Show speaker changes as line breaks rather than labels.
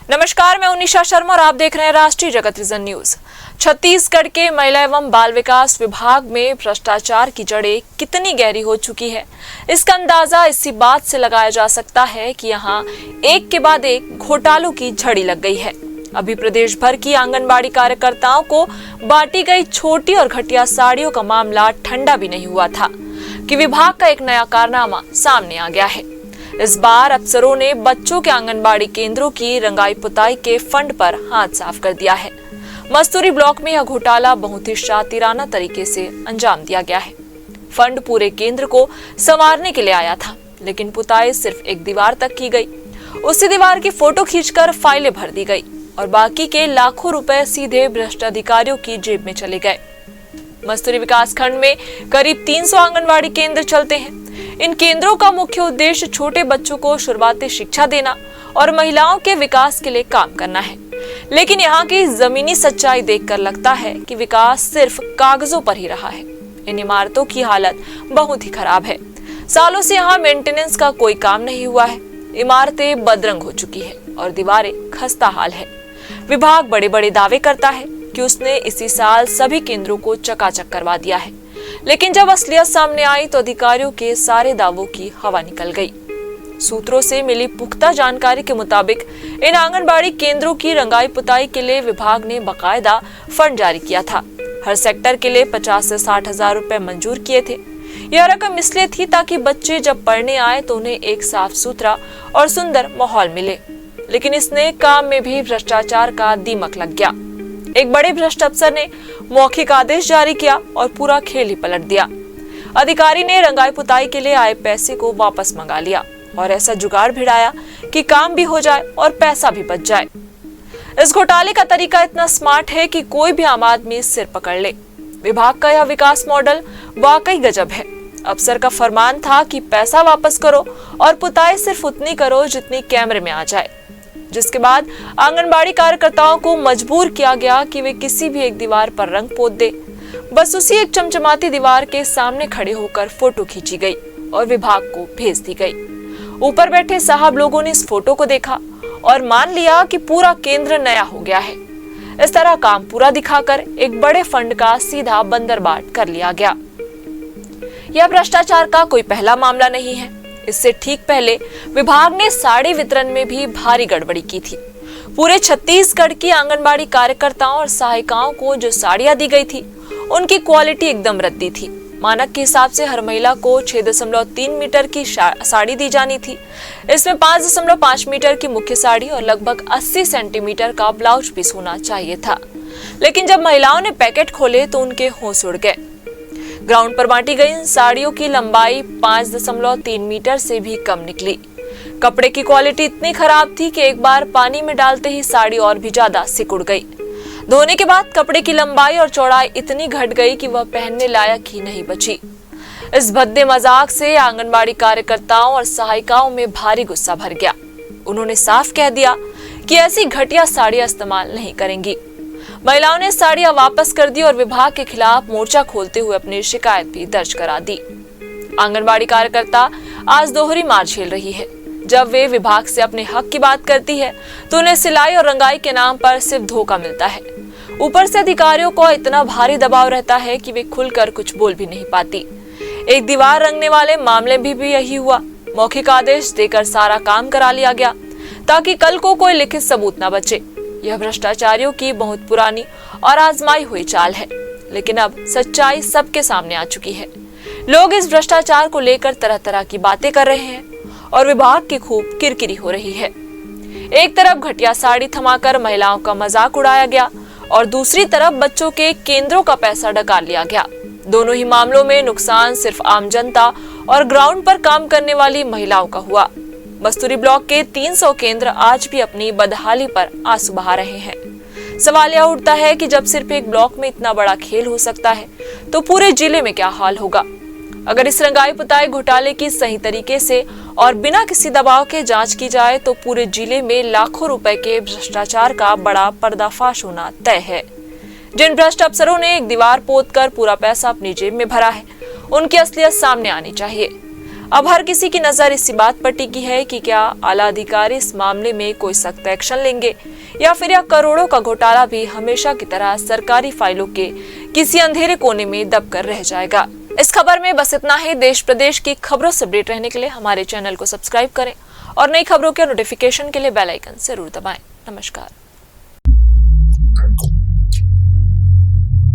नमस्कार, मैं उनिशा शर्मा और आप देख रहे हैं राष्ट्रीय जगत रीजन न्यूज। छत्तीसगढ़ के महिला एवं बाल विकास विभाग में भ्रष्टाचार की जड़ें कितनी गहरी हो चुकी है, इसका अंदाजा इसी बात से लगाया जा सकता है कि यहाँ एक के बाद एक घोटालों की झड़ी लग गई है। अभी प्रदेश भर की आंगनबाड़ी कार्यकर्ताओं को बांटी गई छोटी और घटिया साड़ियों का मामला ठंडा भी नहीं हुआ था कि विभाग का एक नया कारनामा सामने आ गया है। इस बार अफसरों ने बच्चों के आंगनबाड़ी केंद्रों की रंगाई पुताई के फंड पर हाथ साफ कर दिया है। मस्तूरी ब्लॉक में यह घोटाला बहुत ही शातिराना तरीके से अंजाम दिया गया है। फंड पूरे केंद्र को संवारने के लिए आया था, लेकिन पुताई सिर्फ एक दीवार तक की गई। उसी दीवार की फोटो खींचकर फाइलें भर दी गई और बाकी के लाखों रुपए सीधे भ्रष्ट अधिकारियों की जेब में चले गए। मस्तूरी विकास खंड में करीब 300 आंगनबाड़ी केंद्र चलते हैं। इन केंद्रों का मुख्य उद्देश्य छोटे बच्चों को शुरुआती शिक्षा देना और महिलाओं के विकास के लिए काम करना है। लेकिन यहाँ की जमीनी सच्चाई देखकर लगता है कि विकास सिर्फ कागजों पर ही रहा है। इन इमारतों की हालत बहुत ही खराब है। सालों से यहाँ मेंटेनेंस का कोई काम नहीं हुआ है। इमारतें बदरंग हो चुकी है और दीवारें खस्ता हाल है। विभाग बड़े बड़े दावे करता है कि उसने इसी साल सभी केंद्रों को चकाचक करवा दिया है, लेकिन जब असलियत सामने आई तो अधिकारियों के सारे दावों की हवा निकल गई। सूत्रों से मिली पुख्ता जानकारी के मुताबिक इन आंगनबाड़ी केंद्रों की रंगाई पुताई के लिए विभाग ने बाकायदा फंड जारी किया था। हर सेक्टर के लिए 50 से 60 हजार रुपए मंजूर किए थे। यह रकम इसलिए थी ताकि बच्चे जब पढ़ने आए तो उन्हें एक साफ सुथरा और सुंदर माहौल मिले। लेकिन इस नए काम में भी भ्रष्टाचार का दीमक लग गया। एक बड़े भ्रष्ट अफसर ने मौखिक आदेश जारी किया और पूरा खेल ही पलट दिया। अधिकारी ने रंगाई पुताई के लिए आए पैसे को वापस मंगा लिया और ऐसा जुगाड़ भिड़ाया कि काम भी हो जाए और पैसा भी बच जाए। इस घोटाले का तरीका इतना स्मार्ट है कि कोई भी आम आदमी सिर पकड़ ले। विभाग का यह विकास मॉडल वाकई गजब है। अफसर का फरमान था कि पैसा वापस करो और पुताई सिर्फ उतनी करो जितनी कैमरे में आ जाए, जिसके बाद आंगनबाड़ी कार्यकर्ताओं को मजबूर किया गया कि वे किसी भी एक दीवार पर रंग पोत दे। बस उसी एक चमचमाती दीवार के सामने खड़े होकर फोटो खींची गई और विभाग को भेज दी गई। ऊपर बैठे साहब लोगों ने इस फोटो को देखा और मान लिया कि पूरा केंद्र नया हो गया है। इस तरह काम पूरा दिखाकर एक बड़े फंड का सीधा बंदरबाट कर लिया गया। यह भ्रष्टाचार का कोई पहला मामला नहीं है। इससे ठीक पहले विभाग ने साड़ी वितरण में भी भारी गड़बड़ी की थी। पूरे छत्तीसगढ़ की आंगनबाड़ी कार्यकर्ताओं और सहायिकाओं को जो साड़ियां दी गई थी, उनकी क्वालिटी एकदम रद्दी थी। मानक के हिसाब से हर महिला को 6.3 मीटर की साड़ी दी जानी थी। इसमें 5.5 मीटर की मुख्य साड़ी और लगभग 80 सेंटीमीटर का ब्लाउज पीस होना चाहिए था। लेकिन जब महिलाओं ने पैकेट खोले तो उनके होश उड़ गए। ग्राउंड पर बांटी गई इन साड़ियों की लंबाई 5.3 मीटर से भी कम निकली। कपड़े की क्वालिटी इतनी खराब थी कि एक बार पानी में डालते ही साड़ी और भी ज्यादा सिकुड़ गई। धोने के बाद कपड़े की लंबाई और चौड़ाई इतनी घट गई कि वह पहनने लायक ही नहीं बची। इस भद्दे मजाक से आंगनबाड़ी कार्यकर्ताओं और सहायिकाओं में भारी गुस्सा भर गया। उन्होंने साफ कह दिया कि ऐसी घटिया साड़ियां इस्तेमाल नहीं करेंगी। महिलाओं ने साड़ियां वापस कर दी और विभाग के खिलाफ मोर्चा खोलते हुए अपनी शिकायत भी दर्ज करा दी। आंगनबाड़ी कार्यकर्ता आज दोहरी मार झेल रही है। जब वे विभाग से अपने हक की बात करती है तो उन्हें सिलाई और रंगाई के नाम पर सिर्फ धोखा मिलता है। ऊपर से अधिकारियों को इतना भारी दबाव रहता है कि वे खुलकर कुछ बोल भी नहीं पाती। एक दीवार रंगने वाले मामले भी यही हुआ। मौखिक आदेश देकर सारा काम करा लिया गया ताकि कल को कोई लिखित सबूत न बचे। यह भ्रष्टाचारियों की बहुत पुरानी और आजमाई हुई चाल है, लेकिन अब सच्चाई सबके सामने आ चुकी है। लोग इस भ्रष्टाचार को लेकर तरह तरह की बातें कर रहे हैं और विभाग की खूब किरकिरी हो रही है। एक तरफ घटिया साड़ी थमाकर महिलाओं का मजाक उड़ाया गया और दूसरी तरफ बच्चों के केंद्रों का पैसा डकार लिया गया। दोनों ही मामलों में नुकसान सिर्फ आम जनता और ग्राउंड पर काम करने वाली महिलाओं का हुआ। मस्तूरी ब्लॉक के 300 केंद्र आज भी अपनी बदहाली पर आंसू बहा रहे हैं। सवाल यह उठता है कि जब सिर्फ एक ब्लॉक में इतना बड़ा खेल हो सकता है तो पूरे जिले में क्या हाल होगा। अगर इस रंगाई पुताई घोटाले की सही तरीके से और बिना किसी दबाव के जांच की जाए तो पूरे जिले में लाखों रुपए के भ्रष्टाचार का बड़ा पर्दाफाश होना तय है। जिन भ्रष्ट अफसरों ने एक दीवार पोतकर पूरा पैसा अपनी जेब में भरा है, उनकी असलियत सामने आनी चाहिए। अब हर किसी की नजर इसी बात पर टिकी है कि क्या आला अधिकारी इस मामले में कोई सख्त एक्शन लेंगे या फिर यह करोड़ों का घोटाला भी हमेशा की तरह सरकारी फाइलों के किसी अंधेरे कोने में दबकर रह जाएगा। इस खबर में बस इतना ही। देश प्रदेश की खबरों से अपडेट रहने के लिए हमारे चैनल को सब्सक्राइब करें और नई खबरों के नोटिफिकेशन के लिए बेल आइकन जरूर दबाएं। नमस्कार।